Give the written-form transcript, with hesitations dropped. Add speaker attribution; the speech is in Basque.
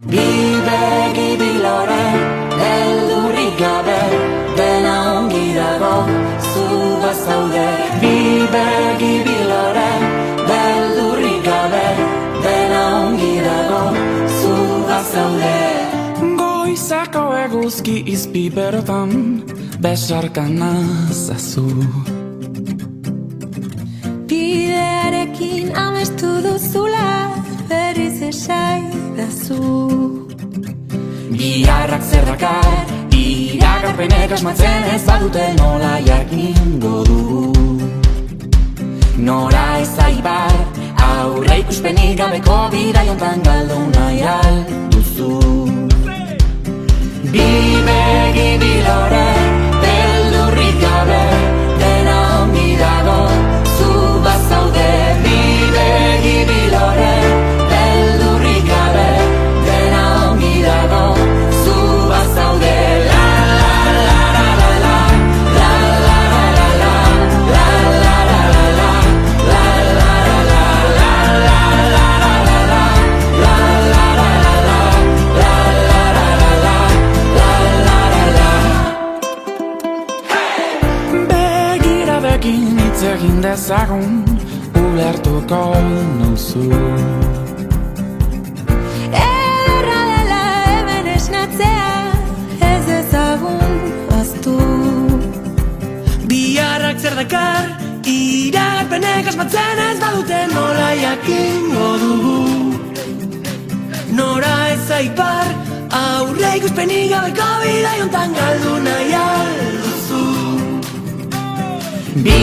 Speaker 1: Bi begi bilore, heldurik gabe, dena ongi dago, zu bazaude. Bi begi bilore, heldurik gabe, dena ongi dago, zu bazaude.
Speaker 2: Goizako eguzki izpiberotan, besarka nazazu.
Speaker 3: Bidearekin amestu duzula, berriz esaidazu.
Speaker 1: Biharrak zer dakar, iragarpenek asmatzen ez badute nola jakingo du. Nora ez aipar, aurre ikuspenik gabeko bidaiontan galdu nahi alduzu. Bi begi bilore, beldurrik gabe, dena ongi dago, zu bazaude. Bi begi bilore, beldurrik gabe, dena ongi dago, zu bazaude. La la la la la la, la la la la la, la la la la la, la la la la la, la la la la la, la la la la la, la la la la la, la la la la.
Speaker 2: Begiradekin hitz egin dezagun, ulertuko nauzu.
Speaker 3: Ederra dela hemen esnatzea, ez ezagun baztu.
Speaker 1: Biharrak zer dakar, iragarpenek asmatzen ez badute nola jakingo dugu. Nora ez aipar, aurre ikuspenik gabeko bidaiontan galdu nahi alduzu. Bi